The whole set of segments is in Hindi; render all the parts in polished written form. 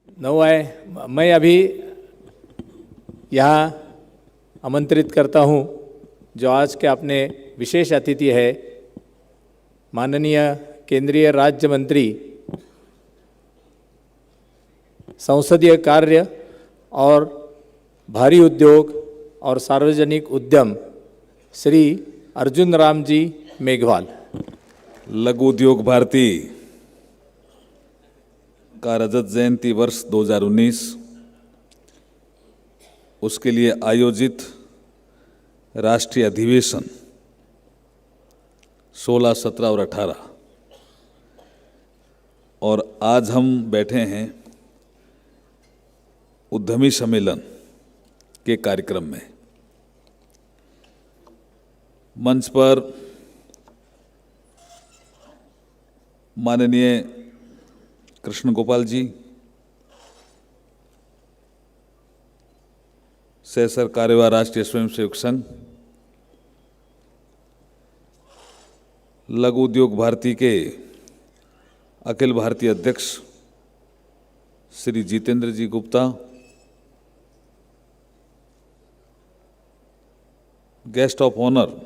9 है। मैं अभी यहाँ आमंत्रित करता हूँ जो आज के अपने विशेष अतिथि है, माननीय केंद्रीय राज्य मंत्री संसदीय कार्य और भारी उद्योग और सार्वजनिक उद्यम श्री अर्जुन राम जी मेघवाल। लघु उद्योग भारती का रजत जयंती वर्ष 2019 उसके लिए आयोजित राष्ट्रीय अधिवेशन 16, 17 और 18 और आज हम बैठे हैं उद्यमी सम्मेलन के कार्यक्रम में। मंच पर माननीय कृष्ण गोपाल जी, सह सरकार्यवाह राष्ट्रीय स्वयंसेवक संघ, लघु उद्योग भारती के अखिल भारतीय अध्यक्ष Shri Jitendra ji Gupta, guest of honour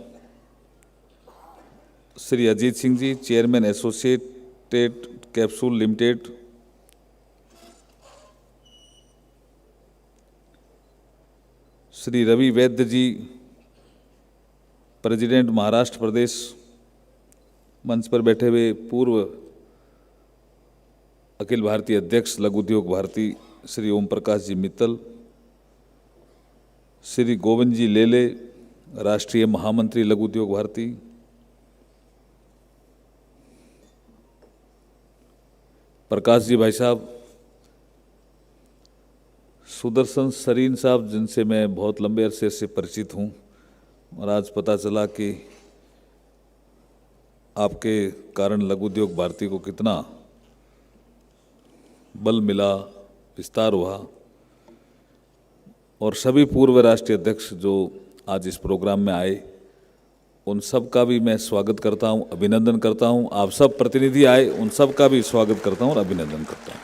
Shri Ajit Singh ji, chairman associated capsule limited, Shri Ravi Vaidya ji, president Maharashtra प्रदेश, मंच पर बैठे हुए पूर्व अखिल भारतीय अध्यक्ष लघु उद्योग भारती श्री ओम प्रकाश जी मित्तल, श्री गोविंद जी लेले, राष्ट्रीय महामंत्री लघु उद्योग भारती, प्रकाश जी भाई साहब, सुदर्शन सरीन साहब जिनसे मैं बहुत लंबे अरसे से परिचित हूँ और आज पता चला कि आपके कारण लघु उद्योग भारती को कितना बल मिला, विस्तार हुआ, और सभी पूर्व राष्ट्रीय अध्यक्ष जो आज इस प्रोग्राम में आए उन सब का भी मैं स्वागत करता हूं, अभिनंदन करता हूं। आप सब प्रतिनिधि आए उन सब का भी स्वागत करता हूं और अभिनंदन करता हूं।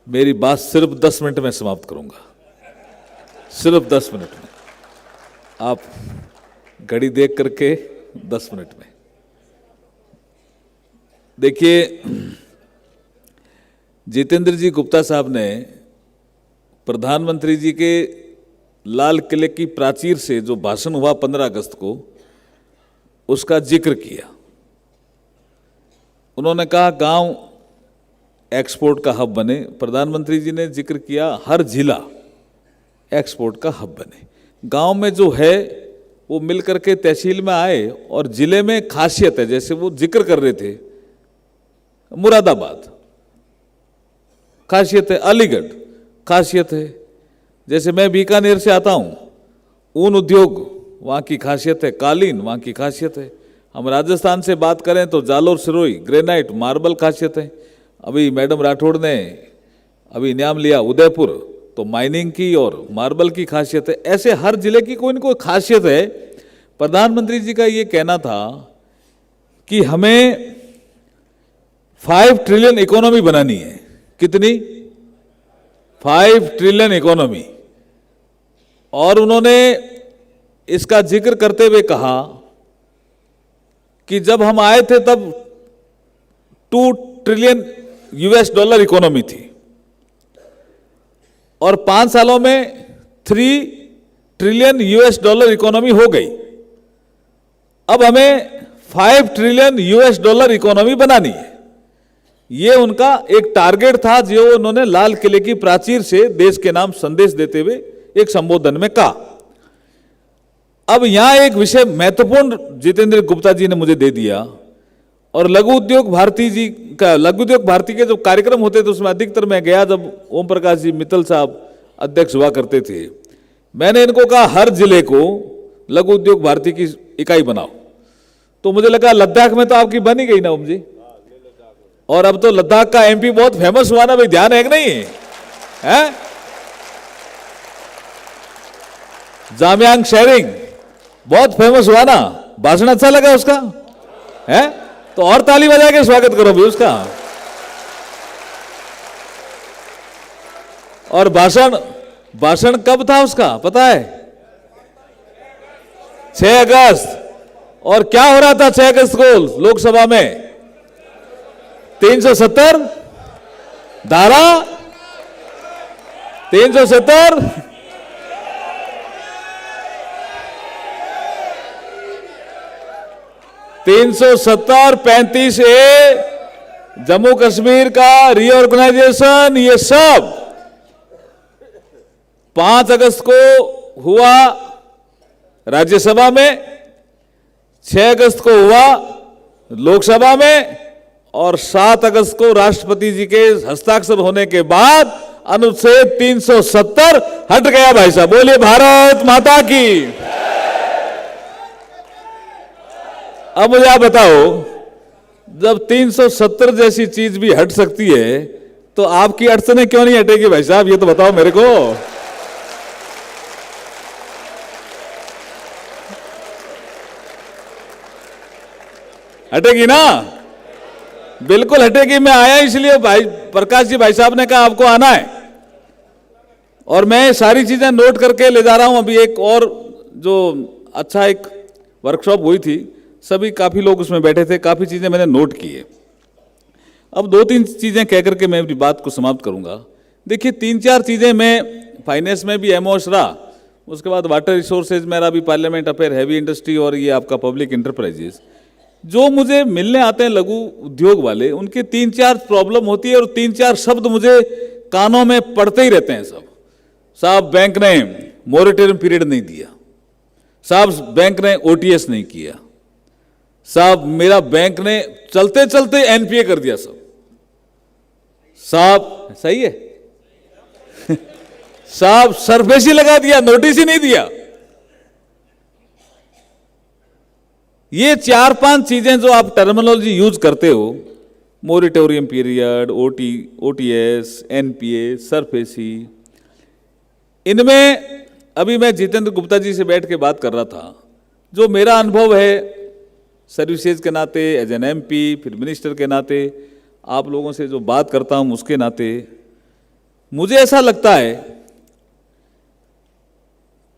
मेरी बात सिर्फ 10 मिनट में समाप्त करूंगा, सिर्फ 10 मिनट में। आप घड़ी देख करके 10 मिनट में देखिए, जितेंद्र जी गुप्ता साहब ने प्रधानमंत्री जी के लाल किले की प्राचीर से जो भाषण हुआ 15 अगस्त को, उसका जिक्र किया। उन्होंने कहा गांव एक्सपोर्ट का हब बने। प्रधानमंत्री जी ने जिक्र किया हर जिला एक्सपोर्ट का हब बने। गांव में जो है वो मिलकर के तहसील में आए और जिले में खासियत है, जैसे वो जिक्र कर रहे थे मुरादाबाद खासियत है, अलीगढ़ खासियत है, जैसे मैं बीकानेर से आता हूँ, ऊन उद्योग वहाँ की खासियत है, कालीन वहाँ की खासियत है। हम राजस्थान से बात करें तो जालोर सिरोही ग्रेनाइट मार्बल खासियत है। अभी मैडम राठौड़ ने अभी इनाम लिया उदयपुर, तो माइनिंग की और मार्बल की खासियत है। ऐसे हर जिले की कोई न कोई खासियत है। प्रधानमंत्री जी का ये कहना था कि हमें 5 ट्रिलियन इकोनॉमी बनानी है। कितनी? 5 ट्रिलियन इकोनॉमी। और उन्होंने इसका जिक्र करते हुए कहा कि जब हम आए थे तब 2 ट्रिलियन यूएस डॉलर इकोनॉमी थी और 5 सालों में 3 ट्रिलियन यूएस डॉलर इकोनॉमी हो गई। अब हमें 5 ट्रिलियन यूएस डॉलर इकोनॉमी बनानी है। ये उनका एक टारगेट था जो उन्होंने लाल किले की प्राचीर से देश के नाम संदेश देते हुए एक संबोधन में कहा। अब यहां एक विषय महत्वपूर्ण जितेंद्र गुप्ता जी ने मुझे दे दिया, और लघु उद्योग भारती के जो कार्यक्रम होते थे उसमें अधिकतर मैं गया जब ओम प्रकाश जी मित्तल साहब अध्यक्ष हुआ करते थे। मैंने इनको कहा हर जिले को लघु उद्योग भारती की इकाई बनाओ, तो मुझे लगा लद्दाख में तो आपकी बन ही गई ना ओम जी, और अब तो लद्दाख का एमपी बहुत फेमस हुआ ना भाई, ध्यान है कि नहीं है? जामयांग शेरिंग बहुत फेमस हुआ ना, भाषण अच्छा लगा उसका है, तो और ताली बजा के स्वागत करो भी उसका। और भाषण भाषण कब था उसका पता है? 6 अगस्त। और क्या हो रहा था 6 अगस्त को लोकसभा में? 370 धारा 370 370 35A जम्मू कश्मीर का रीऑर्गेनाइजेशन, ये सब 5 अगस्त को हुआ राज्यसभा में, 6 अगस्त को हुआ लोकसभा में, और 7 अगस्त को राष्ट्रपति जी के हस्ताक्षर होने के बाद अनुच्छेद 370 हट गया। भाई साहब बोलिए भारत माता की। अब मुझे आप बताओ, जब 370 जैसी चीज भी हट सकती है तो आपकी अड़चनें क्यों नहीं हटेगी भाई साहब? ये तो बताओ मेरे को। हटेगी ना? बिल्कुल हटेगी। मैं आया इसलिए भाई प्रकाश जी भाई साहब ने कहा आपको आना है, और मैं सारी चीजें नोट करके ले जा रहा हूं। अभी एक और जो अच्छा एक वर्कशॉप हुई थी, सभी काफी लोग उसमें बैठे थे, काफी चीजें मैंने नोट की है। अब 2-3 चीजें कह करके मैं अपनी बात को समाप्त करूंगा। देखिए 3-4 चीजें, मैं फाइनेंस में भी एमओएस रहा, उसके बाद वाटर रिसोर्सेज मेरा भी पार्लियामेंट अफेयर, हैवी इंडस्ट्री और ये आपका पब्लिक इंटरप्राइजेस, जो मुझे मिलने आते हैं लघु उद्योग वाले, उनकी 3-4 प्रॉब्लम होती है और 3-4 शब्द मुझे कानों में पड़ते ही रहते हैं। साहब बैंक ने मोरेटोरियम पीरियड नहीं दिया, साहब बैंक ने ओटीएस नहीं किया, साहब मेरा बैंक ने चलते चलते एनपीए कर दिया, साहब सही है साहब सरफेस ही लगा दिया, नोटिस ही नहीं दिया। ये 4-5 चीजें जो आप टर्मिनोलॉजी यूज करते हो, moratorium period, OTS, NPA, SARFAESI, इनमें अभी मैं जितेंद्र गुप्ता जी से बैठ के बात कर रहा था। जो मेरा अनुभव है सर्विसेज के नाते, एज एन एमपी, फिर मिनिस्टर के नाते, आप लोगों से जो बात करता हूं उसके नाते, मुझे ऐसा लगता है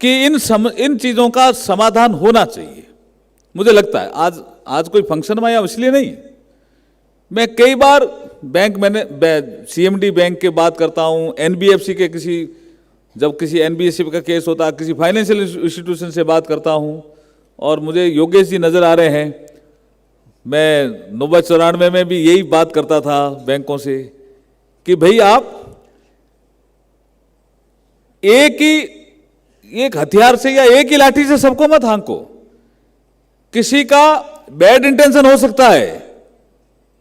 कि इन चीजों का समाधान होना चाहिए। मुझे लगता है आज कोई फंक्शन में आया इसलिए नहीं, मैं कई बार बैंक मैंने सीएमडी बैंक के बात करता हूं, एनबीएफसी के जब किसी एनबीएफसी का केस होता है, किसी फाइनेंशियल इंस्टीट्यूशन से बात करता हूं, और मुझे योगेश जी नजर आ रहे हैं। मैं 94 में भी यही बात करता था बैंकों से कि भाई आप एक हथियार से या एक ही लाठी से सबको मत हांको। किसी का बैड इंटेंशन हो सकता है,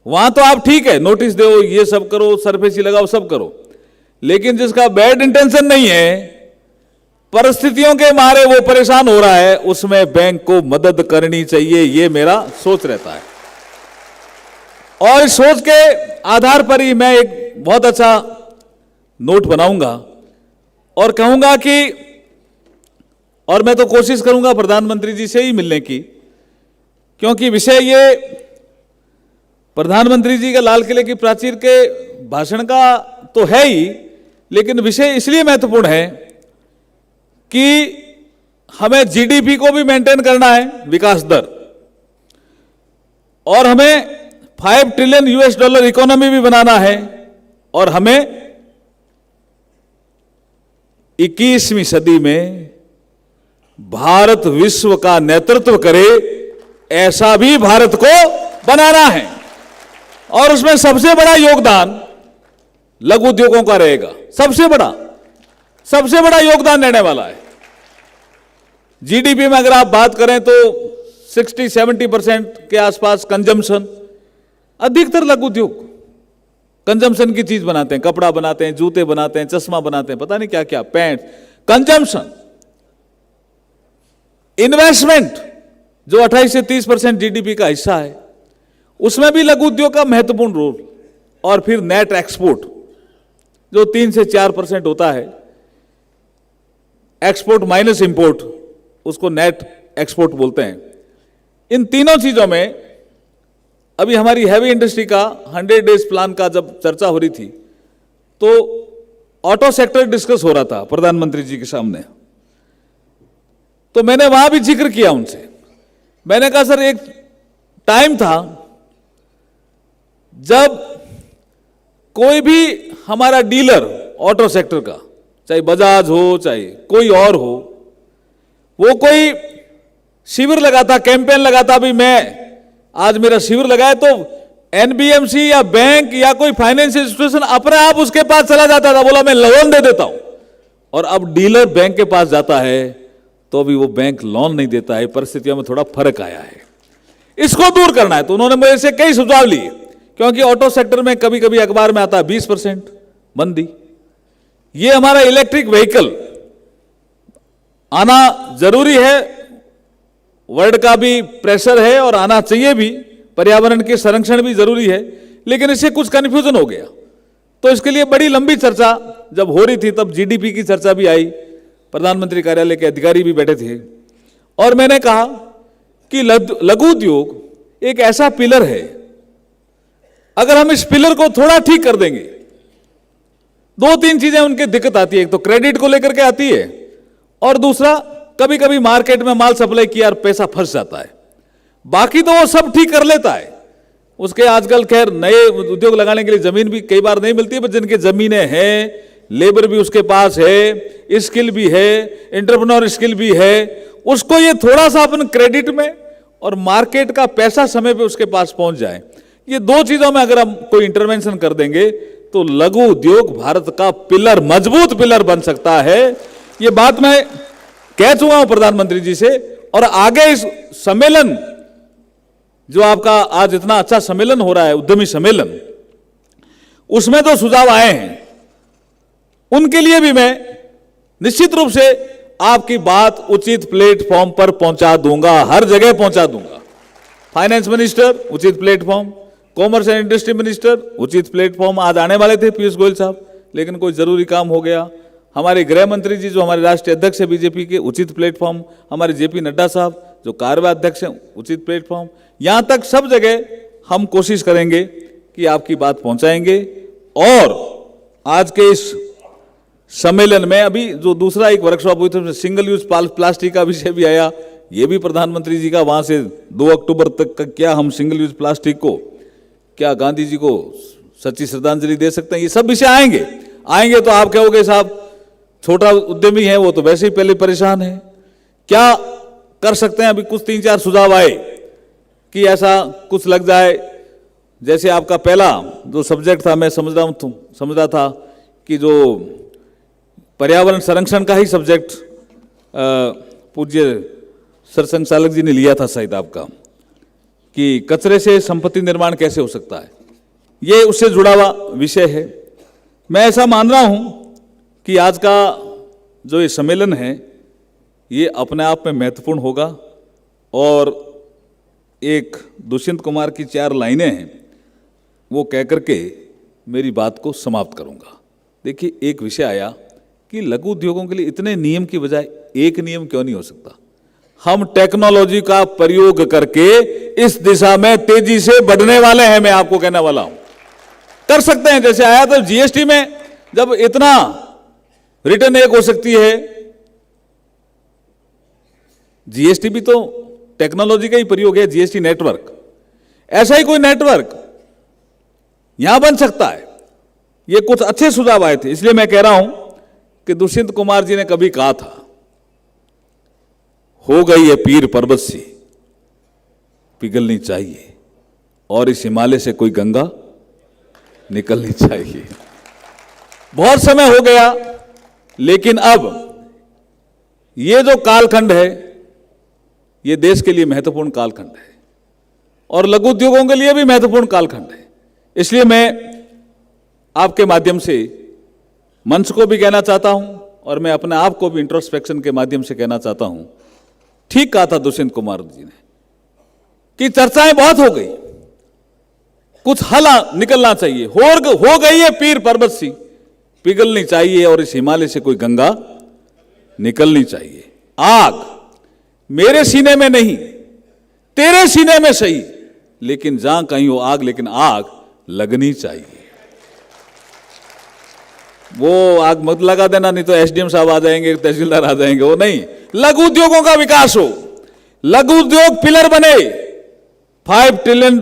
वहां तो आप ठीक है नोटिस दो, ये सब करो, सरफेसी लगाओ, सब करो, लेकिन जिसका बैड इंटेंशन नहीं है, परिस्थितियों के मारे वो परेशान हो रहा है, उसमें बैंक को मदद करनी चाहिए। ये मेरा सोच रहता है, और इस सोच के आधार पर ही मैं एक बहुत अच्छा नोट बनाऊंगा और कहूंगा कि, और मैं तो कोशिश करूंगा प्रधानमंत्री जी से ही मिलने की, क्योंकि विषय ये प्रधानमंत्री जी का लाल किले की प्राचीर के भाषण का तो है ही, लेकिन विषय इसलिए महत्वपूर्ण है कि हमें जीडीपी को भी मेंटेन करना है, विकास दर, और हमें $5 ट्रिलियन इकोनॉमी भी बनाना है, और हमें 21वीं सदी में भारत विश्व का नेतृत्व करे, ऐसा भी भारत को बनाना है। और उसमें सबसे बड़ा योगदान लघु उद्योगों का रहेगा, सबसे बड़ा योगदान देने वाला है। जीडीपी में अगर आप बात करें तो 60-70% के आसपास कंजम्पशन, अधिकतर लघु उद्योग कंजम्पशन की चीज बनाते हैं, कपड़ा बनाते हैं, जूते बनाते हैं, चश्मा बनाते हैं, पता नहीं क्या क्या, पैंट, कंजम्पशन। इन्वेस्टमेंट जो 28 से 30% जीडीपी का हिस्सा है, उसमें भी लघु उद्योग का महत्वपूर्ण रोल। और फिर नेट एक्सपोर्ट जो 3 से 4% होता है, एक्सपोर्ट माइनस इंपोर्ट, उसको नेट एक्सपोर्ट बोलते हैं। इन तीनों चीजों में अभी हमारी हैवी इंडस्ट्री का 100 डेज प्लान का जब चर्चा हो रही थी, तो ऑटो सेक्टर डिस्कस हो रहा था प्रधानमंत्री जी के सामने, तो मैंने वहां भी जिक्र किया उनसे। मैंने कहा सर, एक टाइम था जब कोई भी हमारा डीलर ऑटो सेक्टर का, चाहे बजाज हो चाहे कोई और हो, वो कोई शिविर लगाता, कैंपेन लगाता, भी मैं आज मेरा शिविर लगाया, तो एनबीएमसी या बैंक या कोई फाइनेंस इंस्टीट्यूशन अपने आप उसके पास चला जाता था, बोला मैं लोन दे देता हूं। और अब डीलर बैंक के पास जाता है तो भी वो बैंक लोन नहीं देता है। परिस्थितियों में थोड़ा फर्क आया है, इसको दूर करना है। तो उन्होंने मेरे से कई सुझाव लिए, क्योंकि ऑटो सेक्टर में कभी कभी अखबार में आता है 20% बंदी। ये हमारा इलेक्ट्रिक व्हीकल आना जरूरी है, वर्ल्ड का भी प्रेशर है और आना चाहिए भी, पर्यावरण के संरक्षण भी जरूरी है, लेकिन इससे कुछ कंफ्यूजन हो गया। तो इसके लिए बड़ी लंबी चर्चा जब हो रही थी, तब जीडीपी की चर्चा भी आई, प्रधानमंत्री कार्यालय के अधिकारी भी बैठे थे, और मैंने कहा कि लघु उद्योग एक ऐसा पिलर है, अगर हम इस पिलर को थोड़ा ठीक कर देंगे, दो तीन चीजें उनकी दिक्कत आती है। एक तो क्रेडिट को लेकर के आती है, और दूसरा कभी कभी मार्केट में माल सप्लाई किया और पैसा फंस जाता है। बाकी तो वो सब ठीक कर लेता है। उसके आजकल खैर नए उद्योग लगाने के लिए जमीन भी कई बार नहीं मिलती है, पर जिनके जमीनें हैं, लेबर भी उसके पास है, स्किल भी है, एंटरप्रेन्योर स्किल भी है, उसको ये थोड़ा सा अपन क्रेडिट में और मार्केट का पैसा समय पे उसके पास पहुंच जाए, ये दो चीजों में अगर हम कोई इंटरवेंशन कर देंगे तो लघु उद्योग भारत का पिलर, मजबूत पिलर बन सकता है। ये बात मैं कह चुका हूं प्रधानमंत्री जी से, और आगे इस सम्मेलन जो आपका आज इतना अच्छा सम्मेलन हो रहा है, उद्यमी सम्मेलन, उसमें तो सुझाव आए हैं, उनके लिए भी मैं निश्चित रूप से आपकी बात उचित प्लेटफॉर्म पर पहुंचा दूंगा, हर जगह पहुंचा दूंगा। फाइनेंस मिनिस्टर उचित platform, commerce and industry minister उचित प्लेटफॉर्म, आज आने वाले थे पीयूष गोयल साहब, लेकिन कोई जरूरी काम हो गया। हमारे गृह मंत्री जी जो हमारे राष्ट्रीय अध्यक्ष है बीजेपी के, उचित प्लेटफॉर्म, हमारे जेपी नड्डा साहब जो कार्यवाहक अध्यक्ष हैं, उचित प्लेटफॉर्म, यहां तक सब जगह हम कोशिश करेंगे कि आपकी बात पहुंचाएंगे। और आज के इस सम्मेलन में अभी जो दूसरा एक वर्कशॉप हुई थी, सिंगल यूज प्लास्टिक का विषय भी आया, ये भी प्रधानमंत्री जी का, वहां से 2 अक्टूबर तक का क्या हम सिंगल यूज प्लास्टिक को, क्या गांधी जी को सच्ची श्रद्धांजलि दे सकते हैं, ये सब विषय आएंगे। तो आप कहोगे साहब छोटा उद्यमी है, वो तो वैसे ही पहले परेशान है, क्या कर सकते हैं। अभी कुछ 3-4 सुझाव आए कि ऐसा कुछ लग जाए, जैसे आपका पहला जो सब्जेक्ट था, मैं समझ रहा था कि जो पर्यावरण संरक्षण का ही सब्जेक्ट पूज्य सरसंघ चालक जी ने लिया था शायद आपका, कि कचरे से संपत्ति निर्माण कैसे हो सकता है, ये उससे जुड़ा हुआ विषय है। मैं ऐसा मान रहा हूं कि आज का जो ये सम्मेलन है, ये अपने आप में महत्वपूर्ण होगा, और एक दुष्यंत कुमार की 4 लाइनें हैं, वो कह करके मेरी बात को समाप्त करूंगा। देखिए, एक विषय आया कि लघु उद्योगों के लिए इतने नियम की बजाय एक नियम क्यों नहीं हो सकता। हम टेक्नोलॉजी का प्रयोग करके इस दिशा में तेजी से बढ़ने वाले हैं, मैं आपको कहने वाला हूं, कर सकते हैं। जैसे आया तो जीएसटी में जब इतना रिटर्न एक हो सकती है, जीएसटी भी तो टेक्नोलॉजी का ही प्रयोग है, जीएसटी नेटवर्क, ऐसा ही कोई नेटवर्क यहां बन सकता है। ये कुछ अच्छे सुझाव आए थे, इसलिए मैं कह रहा हूं कि दुष्यंत कुमार जी ने कभी कहा था, हो गई है पीर पर्वत सी पिघलनी चाहिए, और इस हिमालय से कोई गंगा निकलनी चाहिए। बहुत समय हो गया, लेकिन अब ये जो कालखंड है, ये देश के लिए महत्वपूर्ण कालखंड है, और लघु उद्योगों के लिए भी महत्वपूर्ण कालखंड है। इसलिए मैं आपके माध्यम से मंच को भी कहना चाहता हूं, और मैं अपने आप को भी इंट्रोस्पेक्शन के माध्यम से कहना चाहता हूं, ठीक कहा था दुष्यंत कुमार जी ने कि चर्चाएं बहुत हो गई, कुछ हल निकलना चाहिए। हो गई है पीर पर्वत सी पिघलनी चाहिए, और इस हिमालय से कोई गंगा निकलनी चाहिए। आग मेरे सीने में नहीं, तेरे सीने में सही, लेकिन जहां कहीं हो आग, लेकिन आग लगनी चाहिए। वो आग मत लगा देना, नहीं तो एसडीएम साहब आ जाएंगे, तहसीलदार आ जाएंगे। वो नहीं, लघु उद्योगों का विकास हो, लघु उद्योग पिलर बने। $5 ट्रिलियन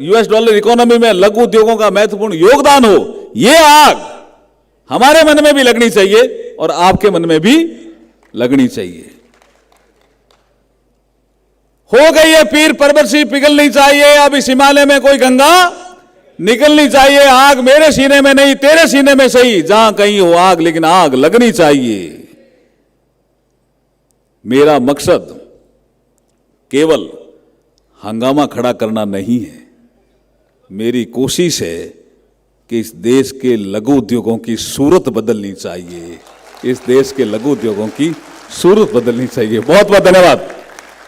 US डॉलर इकोनॉमी में लघु उद्योगों का महत्वपूर्ण योगदान हो। ये आग हमारे मन में भी लगनी चाहिए और आपके मन में भी लगनी चाहिए। हो गई है पीर परबरसी पिघलनी चाहिए, अब इस हिमालय में कोई गंगा निकलनी चाहिए। आग मेरे सीने में नहीं, तेरे सीने में सही, जहां कहीं हो आग, लेकिन आग लगनी चाहिए। मेरा मकसद केवल हंगामा खड़ा करना नहीं है, मेरी कोशिश है कि इस देश के लघु उद्योगों की सूरत बदलनी चाहिए। इस देश के लघु उद्योगों की सूरत बदलनी चाहिए। बहुत बहुत धन्यवाद।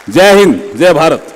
जय हिंद, जय भारत।